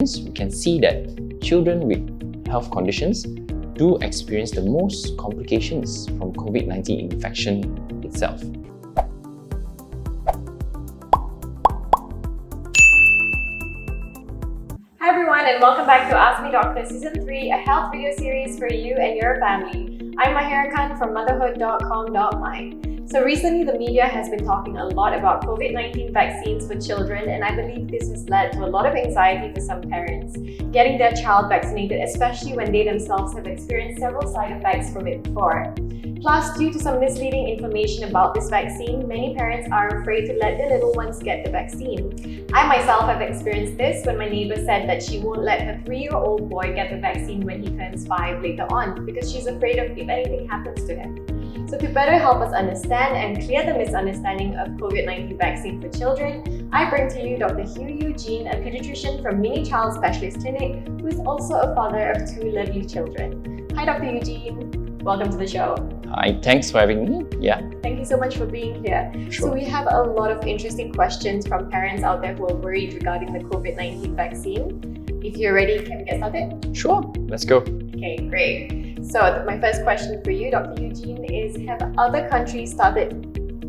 we can see that children with health conditions do experience the most complications from COVID-19 infection itself. Hi everyone, and welcome back to AskMeDoctor Season 3, a health video series for you and your family. I'm Syahira from motherhood.com.my. So recently the media has been talking a lot about COVID-19 vaccines for children, and I believe this has led to a lot of anxiety for some parents getting their child vaccinated, especially when they themselves have experienced several side effects from it before. Plus, due to some misleading information about this vaccine, many parents are afraid to let their little ones get the vaccine. I myself have experienced this when my neighbor said that she won't let her 3-year-old boy get the vaccine when he turns 5 later on because she's afraid of if anything happens to him. So to better help us understand and clear the misunderstanding of COVID-19 vaccine for children, I bring to you Dr. Hieu Yu Jin, a pediatrician from Mini Child Specialist Clinic, who is also a father of 2 lovely children. Hi Dr. Eugene, welcome to the show. Hi, thanks for having me. Yeah. Thank you so much for being here. Sure. So we have a lot of interesting questions from parents out there who are worried regarding the COVID-19 vaccine. If you're ready, can we get started? Sure, let's go. Okay, great. So my first question for you, Dr. Eugene, is have other countries started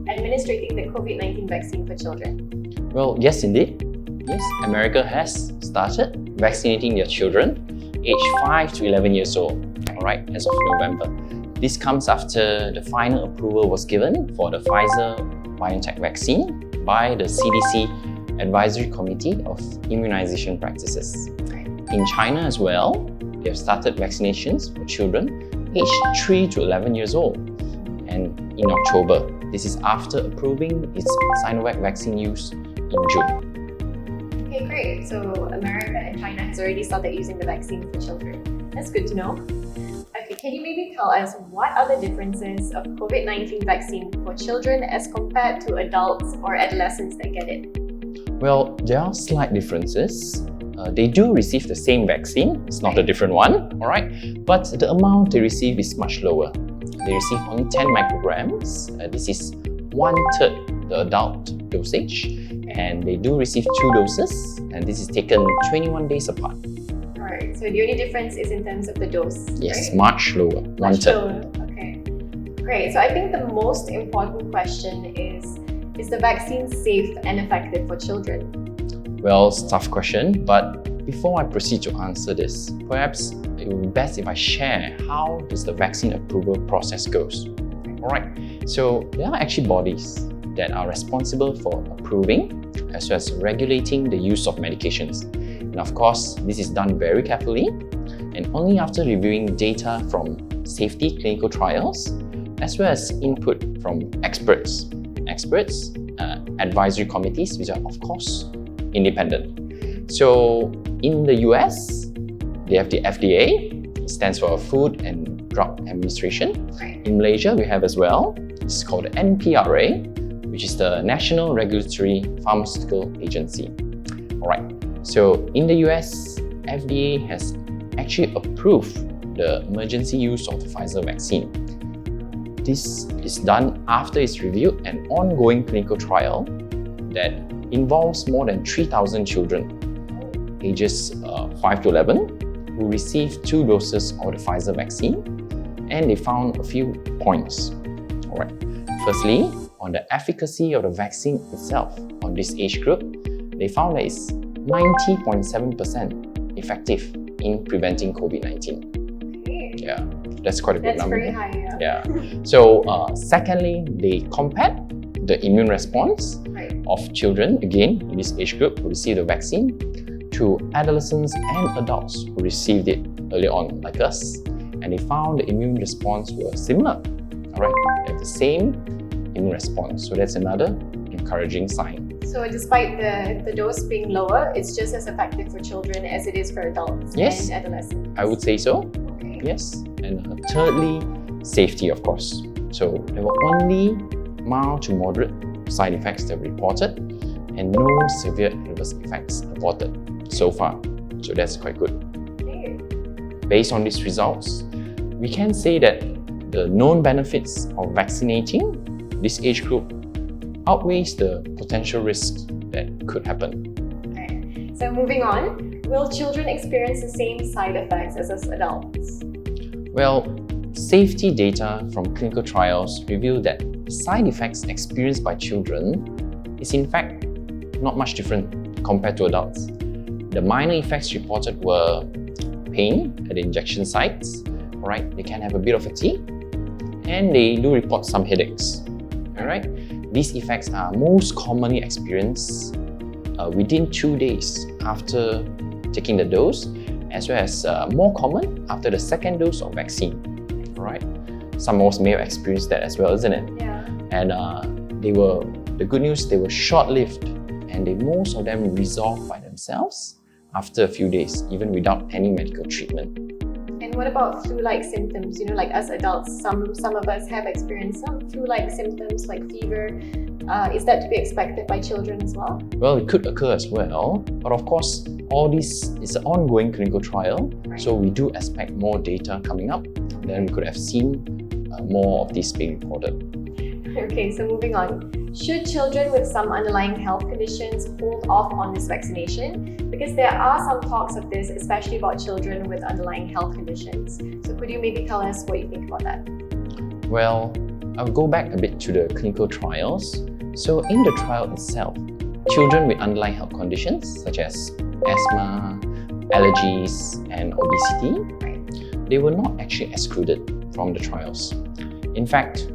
administrating the COVID-19 vaccine for children? Well, yes indeed. Yes, America has started vaccinating their children aged 5 to 11 years old, alright, as of November. This comes after the final approval was given for the Pfizer-BioNTech vaccine by the CDC Advisory Committee of Immunization Practices. In China as well, they have started vaccinations for children aged 3 to 11 years old. And in October, this is after approving its Sinovac vaccine use in June. Okay, great. So America and China has already started using the vaccine for children. That's good to know. Okay, can you maybe tell us what are the differences of COVID-19 vaccine for children as compared to adults or adolescents that get it? Well, there are slight differences. They do receive the same vaccine, it's not a different one, alright? But the amount they receive is much lower. They receive only 10 micrograms. This is 1/3 the adult dosage. And they do receive 2 doses, and this is taken 21 days apart. Alright, so the only difference is in terms of the dose, Yes, right? much lower, Much 1/3. lower. Okay, great. So I think the most important question is the vaccine safe and effective for children? Well, it's a tough question, but before I proceed to answer this, perhaps it would be best if I share how does the vaccine approval process goes. Alright, so there are actually bodies that are responsible for approving as well as regulating the use of medications. And of course, this is done very carefully and only after reviewing data from safety clinical trials as well as input from experts, advisory committees, which are of course independent. So in the US, they have the FDA, it stands for Food and Drug Administration. In Malaysia, we have as well, it's called the NPRA, which is the National Regulatory Pharmaceutical Agency. Alright, so in the US, FDA has actually approved the emergency use of the Pfizer vaccine. This is done after it's reviewed an ongoing clinical trial that involves more than 3,000 children ages 5 to 11 who received 2 doses of the Pfizer vaccine, and they found a few points. Alright, firstly, on the efficacy of the vaccine itself on this age group, they found that it's 90.7% effective in preventing COVID-19. Okay. Yeah, that's quite a good number. That's very high, Yeah. So secondly, they compared the immune response of children, again, in this age group who received the vaccine, to adolescents and adults who received it early on, like us, and they found the immune response were similar. Alright, they have the same immune response. So that's another encouraging sign. So despite the dose being lower, it's just as effective for children as it is for adults Yes, and adolescents? I would say so. Okay. Yes. And thirdly, safety, of course. So there were only mild to moderate side effects that were reported and no severe adverse effects reported so far. So that's quite good. Okay. Based on these results, we can say that the known benefits of vaccinating this age group outweighs the potential risks that could happen. Okay. So moving on, Will children experience the same side effects as us adults? Well, safety data from clinical trials reveal that side effects experienced by children is in fact not much different compared to adults. The minor effects reported were pain at the injection sites, right? They can have a bit of fatigue, and they do report some headaches. Alright? These effects are most commonly experienced within 2 days after taking the dose, as well as more common after the second dose of vaccine. Alright? Some of us may have experienced that as well, isn't it? Yeah. And the good news, they were short-lived, and most of them resolved by themselves after a few days, even without any medical treatment. And what about flu-like symptoms? You know, like us adults, some of us have experienced some flu-like symptoms like fever. Is that to be expected by children as well? Well, it could occur as well, but of course, all this is an ongoing clinical trial, Right. so we do expect more data coming up. Then we could have seen more of this being reported. Okay, so moving on. Should children with some underlying health conditions hold off on this vaccination? Because there are some talks of this, especially about children with underlying health conditions. So could you maybe tell us what you think about that? Well, I'll go back a bit to the clinical trials. So in the trial itself, children with underlying health conditions such as asthma, allergies, and obesity, they were not actually excluded from the trials. In fact,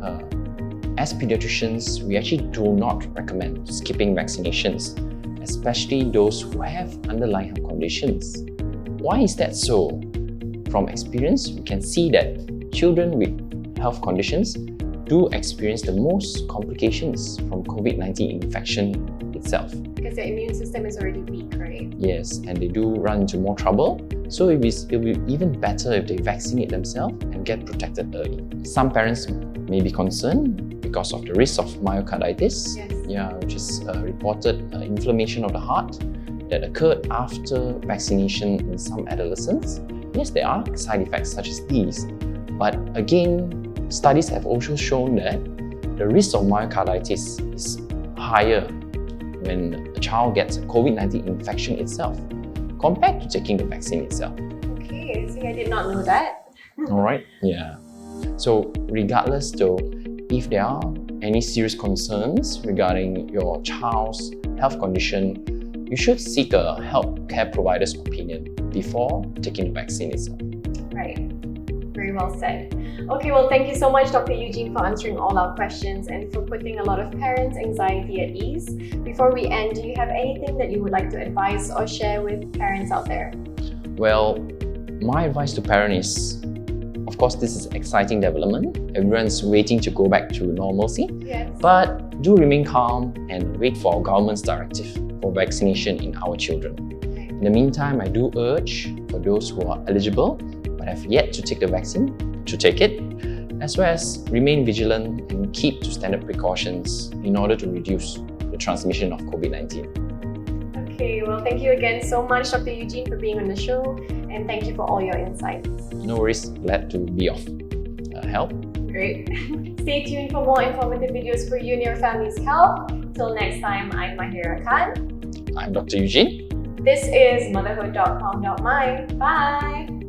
as pediatricians, we actually do not recommend skipping vaccinations, especially those who have underlying health conditions. Why is that so? From experience, we can see that children with health conditions do experience the most complications from COVID-19 infection itself. Because their immune system is already weak, right? Yes, and they do run into more trouble. So it'll be even better if they vaccinate themselves and get protected early. Some parents may be concerned because of the risk of myocarditis, which is reported inflammation of the heart that occurred after vaccination in some adolescents. Yes, there are side effects such as these, but again, studies have also shown that the risk of myocarditis is higher when a child gets a COVID-19 infection itself compared to taking the vaccine itself. Okay, see, I did not know that. Alright, yeah. So regardless though, if there are any serious concerns regarding your child's health condition, you should seek a healthcare provider's opinion before taking the vaccine itself. Right. Very well said. Okay, well, thank you so much, Dr. Eugene, for answering all our questions and for putting a lot of parents' anxiety at ease. Before we end, do you have anything that you would like to advise or share with parents out there? Well, my advice to parents is, of course, this is an exciting development. Everyone's waiting to go back to normalcy. Yes. But do remain calm and wait for our government's directive for vaccination in our children. In the meantime, I do urge for those who are eligible but have yet to take the vaccine to take it, as well as remain vigilant and keep to standard precautions in order to reduce the transmission of COVID-19. Okay, well, thank you again so much, Dr. Eugene, for being on the show, and thank you for all your insights. No worries, glad to be of help. Great. Stay tuned for more informative videos for you and your family's health. Till next time, I'm Syahira Khan. I'm Dr. Eugene. This is motherhood.com.my. Bye!